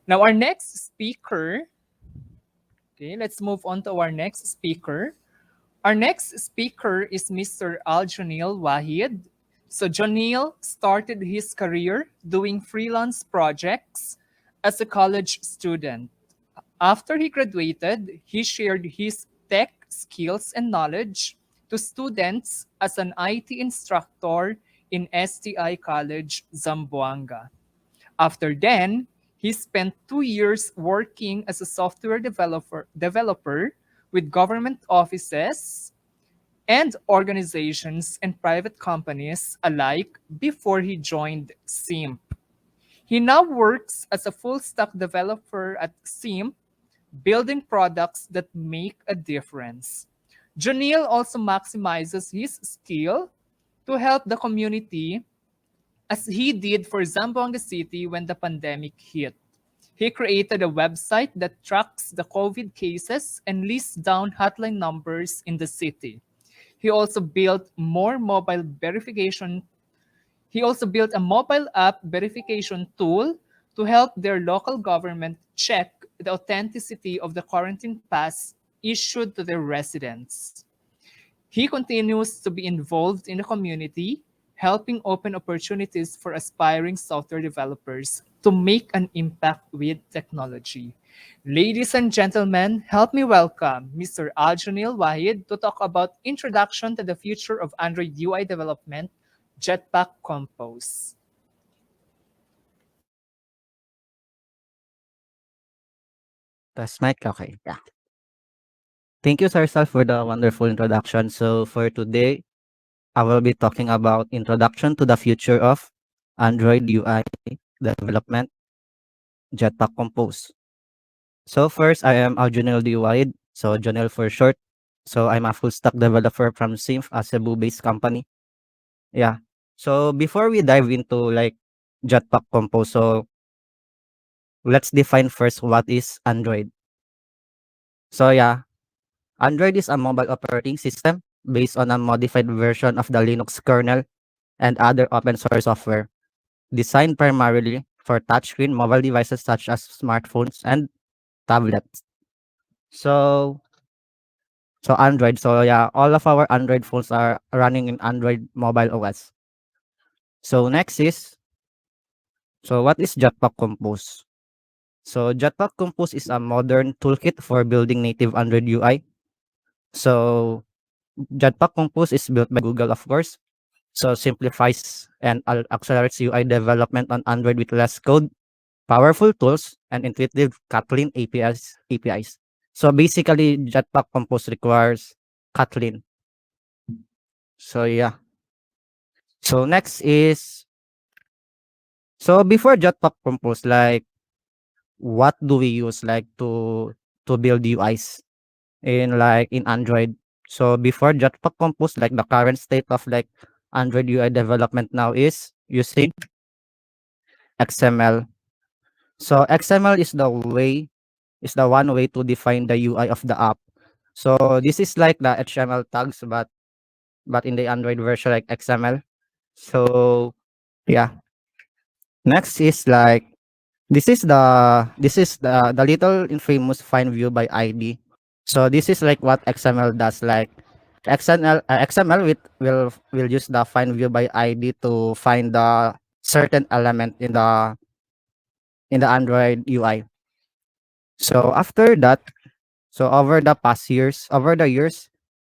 Now, our next speaker, okay, let's move on to our next speaker. Our next speaker is Mr. Al-jhoenil Wahid. So, Jonil started his career doing freelance projects as a college student. After he graduated, he shared his tech skills and knowledge to students as an IT instructor in STI College, Zamboanga. After then, he spent 2 years working as a software developer with government offices and organizations and private companies alike before he joined SIMP. He now works as a full stack developer at SIMP, building products that make a difference. Janil also maximizes his skill to help the community as he did for Zamboanga City when the pandemic hit. He created a website that tracks the COVID cases and lists down hotline numbers in the city. He also built more mobile verification. He also built a mobile app verification tool to help their local government check the authenticity of the quarantine pass issued to their residents. He continues to be involved in the community, helping open opportunities for aspiring software developers to make an impact with technology. Ladies and gentlemen, help me welcome Mr. Al-jhoenil Wahid to talk about Introduction to the Future of Android UI Development, Jetpack Compose. Test mic? Okay, yeah. Thank you, Sarsal, for the wonderful introduction. So for today, I will be talking about introduction to the future of Android UI development, Jetpack Compose. So first, I am Al-jhoenil Wahid, so Jonel for short. So I'm a full stack developer from Simf, a Cebu-based company. Yeah. So before we dive into like Jetpack Compose, so let's define first what is Android. So yeah, Android is a mobile operating system based on a modified version of the Linux kernel and other open source software, designed primarily for touchscreen mobile devices such as smartphones and tablets. So, so Android. So yeah, all of our Android phones are running in Android mobile OS. So next is, so what is Jetpack Compose? So Jetpack Compose is a modern toolkit for building native Android UI. So Jetpack Compose is built by Google, of course. So simplifies and accelerates UI development on Android with less code, powerful tools, and intuitive Kotlin APIs. So basically, Jetpack Compose requires Kotlin. So yeah. So next is, so before Jetpack Compose, like what do we use like to build UIs in Android? So before Jetpack Compose, like the current state of like Android UI development now is using XML. So XML is the one way to define the UI of the app. So this is like the HTML tags, but in the Android version like XML. So yeah. Next is like this is the little infamous find view by ID. So this is like what XML does. Like XML will use the find view by ID to find the certain element in the Android UI. So after that, so over the years,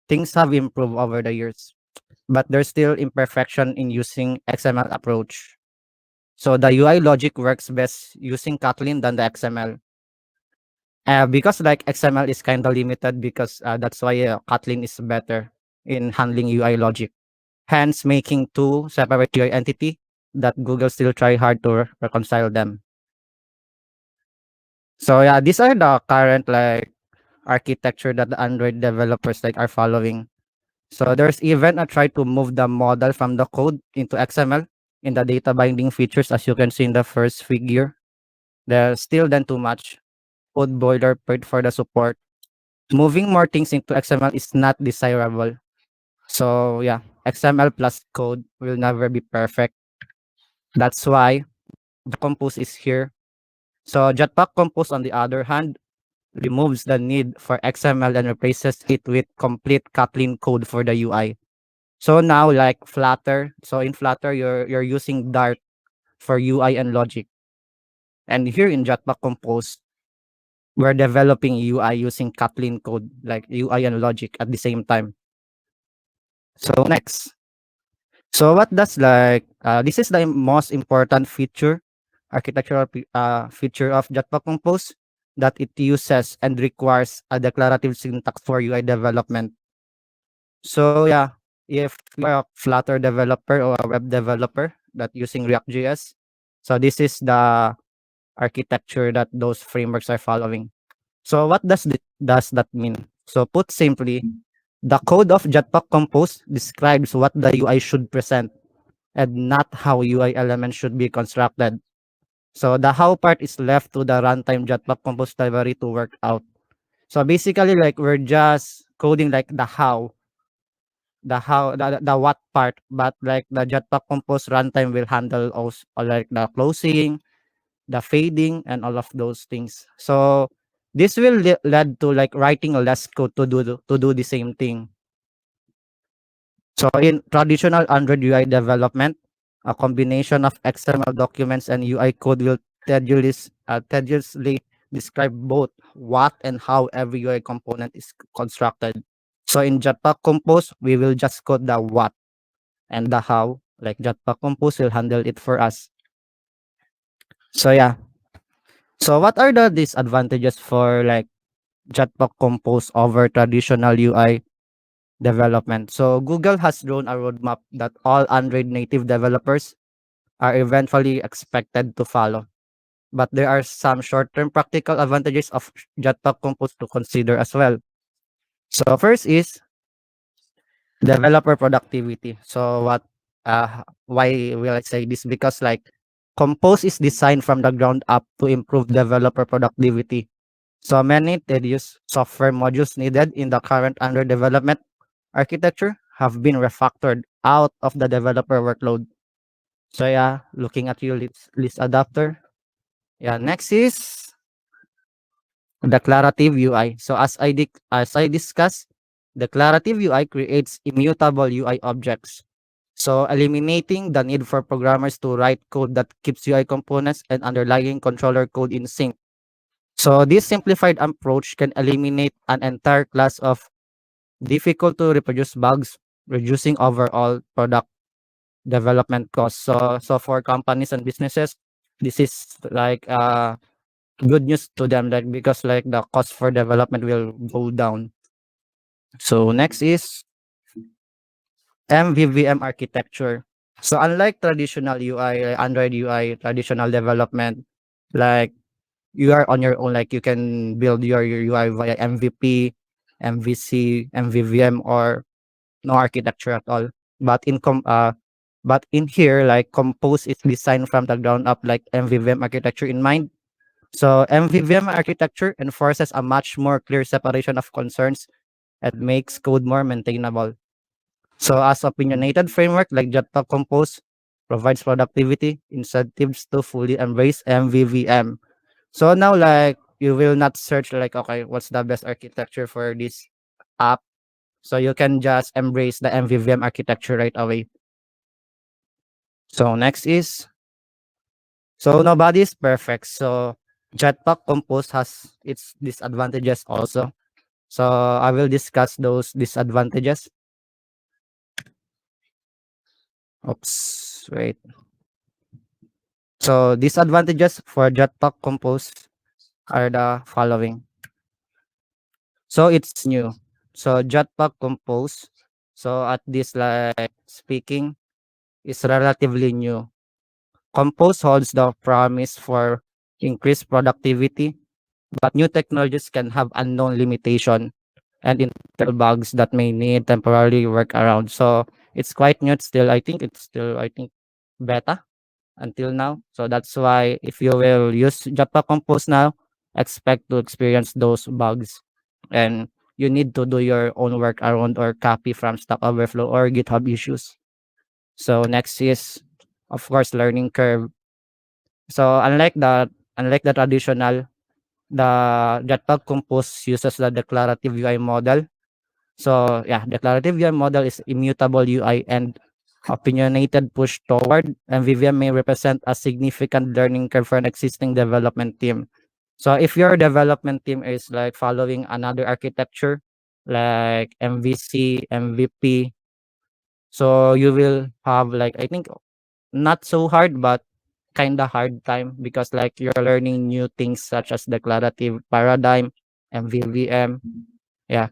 things have improved over the years, but there's still imperfection in using XML approach. So the UI logic works best using Kotlin than the XML. Because like XML is kind of limited because that's why Kotlin is better in handling UI logic. Hence making two separate UI entity that Google still try hard to reconcile them. So yeah, these are the current like architecture that the Android developers like are following. So there's even a try to move the model from the code into XML in the data binding features, as you can see in the first figure. There's still then too much code boilerplate for the support. Moving more things into XML is not desirable. So yeah, XML plus code will never be perfect. That's why the Compose is here So Jetpack Compose, on the other hand, removes the need for XML and replaces it with complete Kotlin code for the UI. So now, like Flutter, so in Flutter, you're using Dart for UI and logic. And here in Jetpack Compose, we're developing UI using Kotlin code, like UI and logic at the same time. So next. So what does this is the most important feature of Jetpack Compose, that it uses and requires a declarative syntax for UI development. So yeah, if you're a Flutter developer or a web developer that using React.js, so this is the architecture that those frameworks are following. So what does that mean? So put simply, the code of Jetpack Compose describes what the UI should present and not how UI elements should be constructed. So the how part is left to the runtime Jetpack Compose library to work out. So basically, like we're just coding like the what part, but like the Jetpack Compose runtime will handle also like the closing, the fading, and all of those things. So this will lead to like writing less code to do the same thing. So in traditional Android UI development, a combination of XML documents and UI code will tediously describe both what and how every UI component is constructed. So in Jetpack Compose, we will just code the what and the how. Like Jetpack Compose will handle it for us. So yeah. So what are the disadvantages for like Jetpack Compose over traditional UI development? So Google has drawn a roadmap that all Android native developers are eventually expected to follow. But there are some short-term practical advantages of Jetpack Compose to consider as well. So first is developer productivity. So why will I say this? Because like Compose is designed from the ground up to improve developer productivity. So many tedious software modules needed in the current Android development architecture have been refactored out of the developer workload. So yeah, looking at your list adapter. Yeah, next is declarative UI. So as I discussed, declarative UI creates immutable UI objects. So eliminating the need for programmers to write code that keeps UI components and underlying controller code in sync. So this simplified approach can eliminate an entire class of difficult to reproduce bugs, reducing overall product development costs. So for companies and businesses, this is like good news to them, like because like the cost for development will go down. So next is MVVM architecture. So unlike traditional UI, like Android UI, traditional development, like you are on your own, like you can build your UI via MVP, MVC, MVVM, or no architecture at all. But but in here, like Compose is designed from the ground up, like MVVM architecture in mind. So MVVM architecture enforces a much more clear separation of concerns and makes code more maintainable. So as opinionated framework like Jetpack Compose provides productivity incentives to fully embrace MVVM. So now like you will not search like, okay, what's the best architecture for this app? So you can just embrace the MVVM architecture right away. So next is, so nobody is perfect. So Jetpack Compose has its disadvantages also. So I will discuss those disadvantages. Oops, wait. So disadvantages for Jetpack Compose are the following. So it's new. So Jetpack Compose, so at this like speaking, is relatively new. Compose holds the promise for increased productivity, but new technologies can have unknown limitation and internal bugs that may need temporary workaround. So it's quite new. It's still I think beta until now. So that's why if you will use Java Compose now, expect to experience those bugs. And you need to do your own workaround or copy from Stack Overflow or GitHub issues. So next is of course learning curve. So unlike that Unlike the traditional, the Jetpack Compose uses the declarative UI model. So yeah, declarative UI model is immutable UI and opinionated push toward, and VVM may represent a significant learning curve for an existing development team. So if your development team is like following another architecture like MVC, MVP, so you will have like I think not so hard but kind of hard time because like you're learning new things such as declarative paradigm, MVVM. Yeah.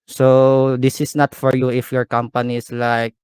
So this is not for you if your company is like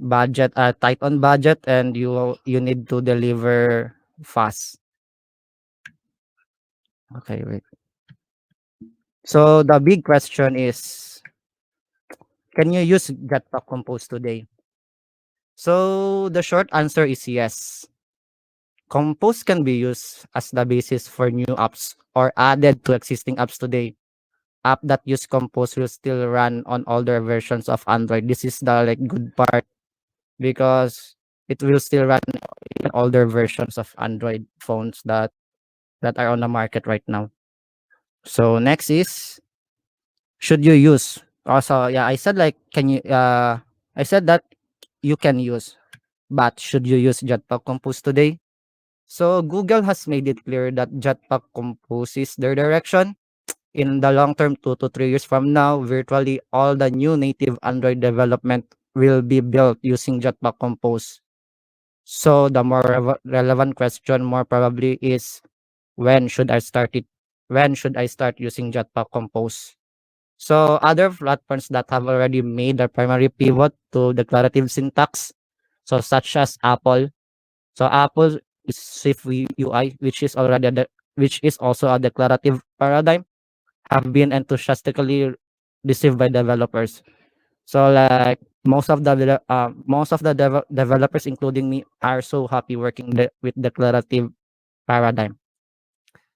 budget tight on budget and you need to deliver fast. Okay, wait. So the big question is, can you use Jetpack Compose today? So the short answer is yes. Compose can be used as the basis for new apps or added to existing apps today. App that use Compose will still run on older versions of Android. This is the like good part because it will still run in older versions of Android phones that are on the market right now. So next is, should you use? Also, yeah, I said like can you I said that you can use, but should you use Jetpack Compose today? So Google has made it clear that Jetpack Compose is their direction. In the long term, 2 to 3 years from now, virtually all the new native Android development will be built using Jetpack Compose. So the more relevant question more probably is, when should I start it? When should I start using Jetpack Compose? So other platforms that have already made their primary pivot to declarative syntax, so such as Apple. So Apple is Swift UI, which is also a declarative paradigm, have been enthusiastically received by developers. So like most of the developers, including me, are so happy working with declarative paradigm.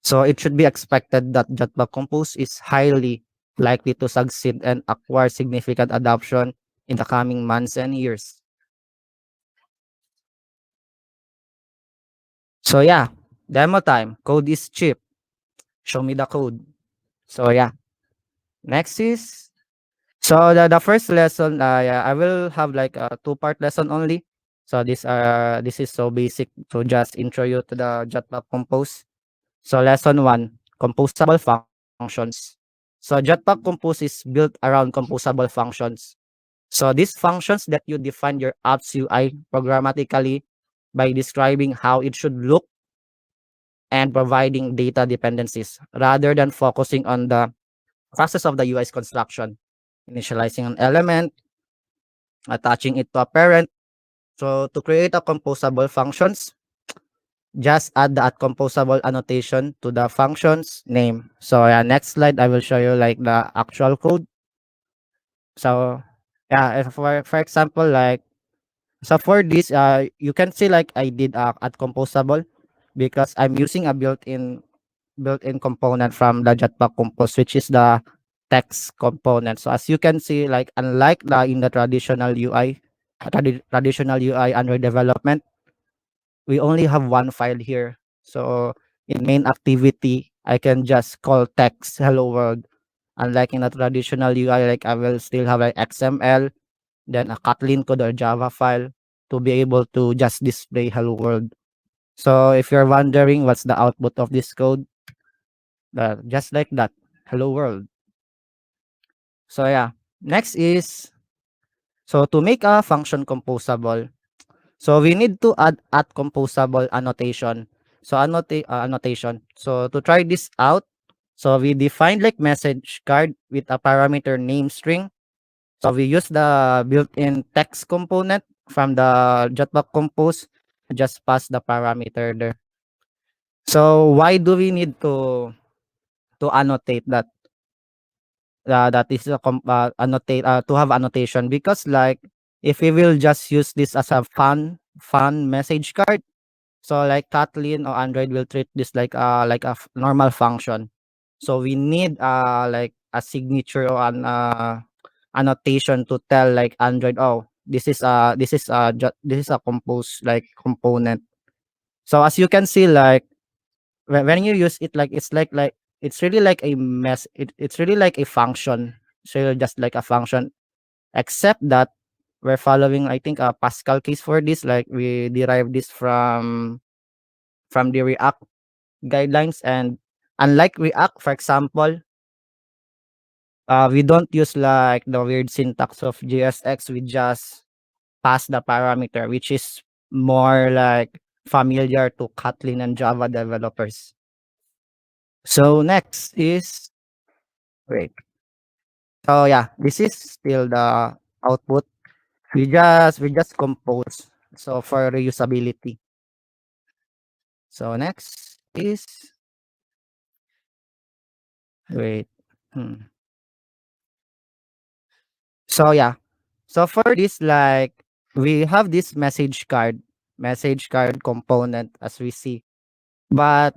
So it should be expected that Jetpack Compose is highly likely to succeed and acquire significant adoption in the coming months and years. So yeah, demo time. Code is cheap. Show me the code. So yeah, next is, so the first lesson. Yeah, I will have like a two-part lesson only. So this is so basic to just intro you to the Jetpack Compose. So lesson one, composable functions. So Jetpack Compose is built around composable functions. So these functions that you define your app's UI programmatically by describing how it should look and providing data dependencies rather than focusing on the process of the UI's construction, initializing an element, attaching it to a parent. So to create a composable functions, just add the at composable annotation to the function's name. So yeah, next slide I will show you like the actual code. So yeah, if for example like, so for this you can see like I did at composable because I'm using a built-in component from the Jetpack Compose, which is the text component. So as you can see, like unlike in the traditional UI, traditional UI Android development, we only have one file here. So in main activity, I can just call text hello world. Unlike in a traditional UI, like I will still have like XML, then a Kotlin code or Java file to be able to just display hello world. So if you're wondering what's the output of this code, just like that, hello world. So yeah, next is, so to make a function composable, so we need to add at composable annotation. So annotation. So to try this out, so we define like message card with a parameter name string. So we use the built-in text component from the Jetpack Compose, just pass the parameter there. So why do we need to annotate that? That is a annotate to have annotation, because like if we will just use this as a fun message card, so like Kotlin or Android will treat this like a normal function. So we need like a signature or an annotation to tell like Android, oh, this is this is a compose like component. So as you can see, like when you use it, like it's really like a mess. It's really like a function. So you're just like a function, except that we're following, I think, a Pascal case for this. Like we derive this from the React guidelines, and unlike React, for example, we don't use like the weird syntax of JSX. We just pass the parameter, which is more like familiar to Kotlin and Java developers. So next is wait. So yeah, this is still the output. We just compose. So for reusability. So next is wait. Hmm. So yeah. So for this, like we have this message card component as we see. But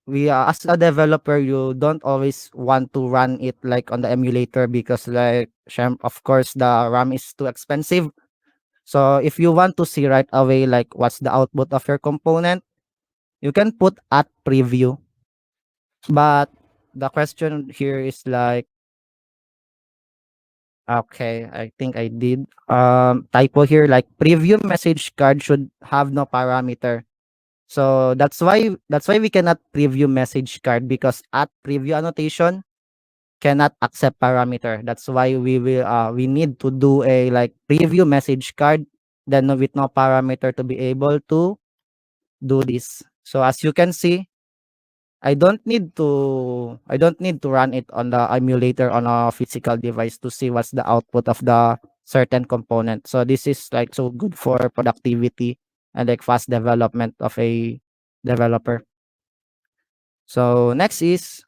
we as a developer, you don't always want to run it like on the emulator because like of course the RAM is too expensive. So if you want to see right away like what's the output of your component, you can put at preview. But the question here is like, okay, I think I did typo here, like preview message card should have no parameter. So that's why we cannot preview message card because at preview annotation cannot accept parameter. That's why we need to do a like preview message card then with no parameter to be able to do this. So as you can see, I don't need to run it on the emulator on a physical device to see what's the output of the certain component. So this is like so good for productivity and like fast development of a developer. So next is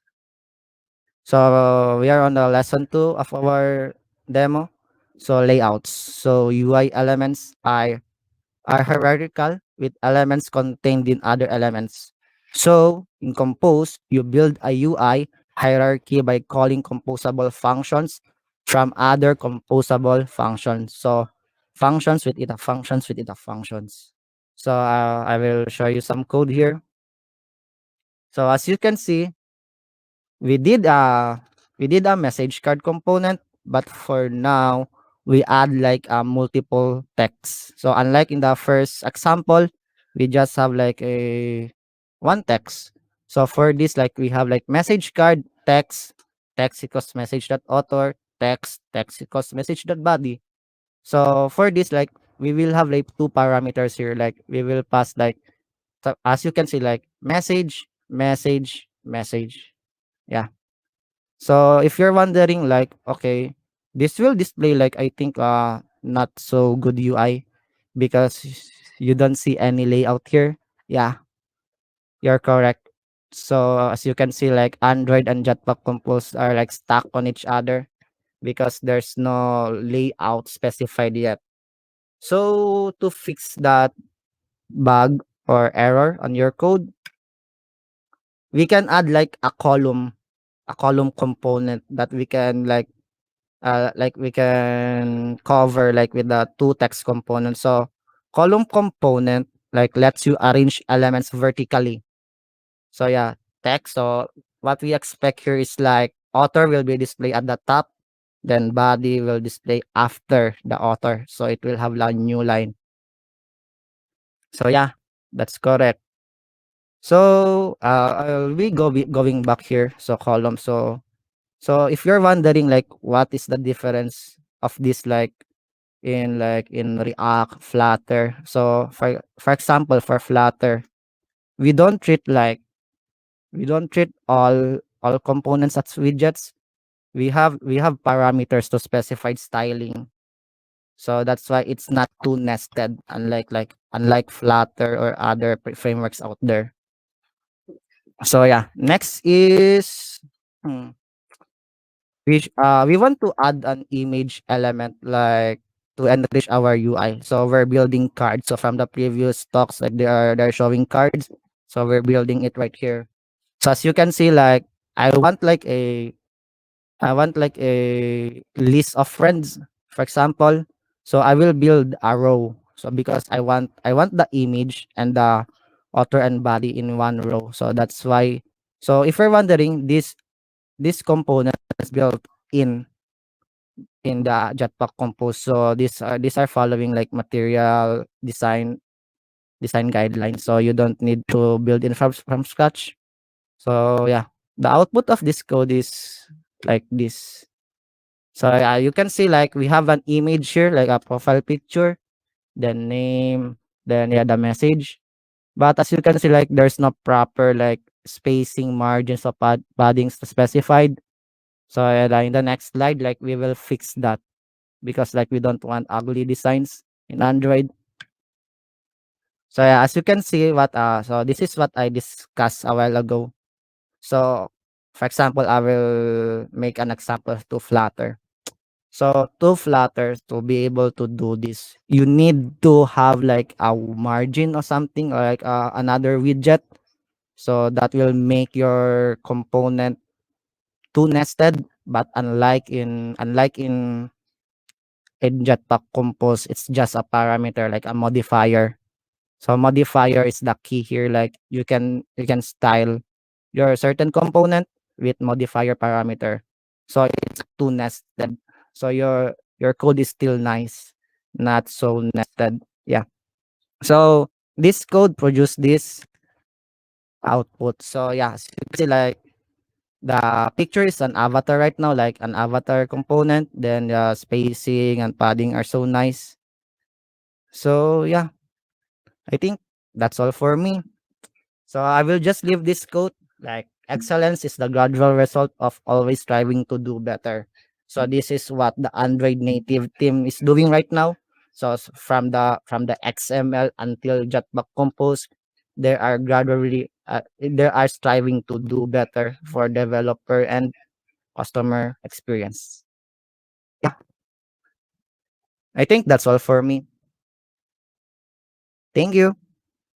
so we are on the lesson 2 of our demo. So layouts. So UI elements are hierarchical with elements contained in other elements. So in Compose, you build a UI hierarchy by calling composable functions from other composable functions. So functions with it functions. So I will show you some code here. So as you can see, we did a we did a message card component, but for now we add like a multiple text. So unlike in the first example, we just have like a one text. So for this, like we have like message card text equals message dot author text equals message dot body. So for this, like we will have like two parameters here. Like we will pass like as you can see, like message. Yeah. So if you're wondering like, okay, this will display like I think not so good UI because you don't see any layout here. Yeah, you're correct. So as you can see, like Android and Jetpack Compose are like stuck on each other because there's no layout specified yet. So to fix that bug or error on your code, we can add a column component that we can like we can cover like with the two text components. So column component like lets you arrange elements vertically. So yeah, text. So what we expect here is like author will be displayed at the top, then body will display after the author. So it will have a new line. So yeah, that's correct. So going back here. So column. So if you're wondering like what is the difference of this like in React, Flutter. So for example, for Flutter, we don't treat like we don't treat all components as widgets. We have parameters to specify styling. So that's why it's not too nested, unlike Flutter or other frameworks out there. So yeah, next is hmm, we want to add an image element like to enrich our UI. So we're building cards. So from the previous talks, like they're showing cards. So we're building it right here. So as you can see, like I want like a I want like a list of friends, for example. So I will build a row. So because I want the image and the author and body in one row. So that's why. So if you're wondering, this component is built in the Jetpack Compose. So these are following like material design guidelines. So you don't need to build in from scratch. So yeah, the output of this code is like this. So you can see like we have an image here, like a profile picture, then name, then yeah, the message. But as you can see, like there's no proper like spacing, margins, or paddings specified. So in the next slide, like we will fix that because like we don't want ugly designs in Android. So yeah, as you can see, so this is what I discussed a while ago. So for example, I will make an example to Flutter. So to Flutter, to be able to do this, you need to have like a margin or something, or like another widget. So that will make your component too nested. But unlike in Jetpack Compose, it's just a parameter, like a modifier. So modifier is the key here. Like you can style your certain component with modifier parameter. So it's too nested. So your code is still nice, not so nested. Yeah. So this code produce this output. So yeah, so you can see like the picture is an avatar right now, like an avatar component. Then the spacing and padding are so nice. So yeah, I think that's all for me. So I will just leave this quote like excellence is the gradual result of always striving to do better. So this is what the Android native team is doing right now. So from the XML until Jetpack Compose, they are striving to do better for developer and customer experience. Yeah, I think that's all for me. Thank you.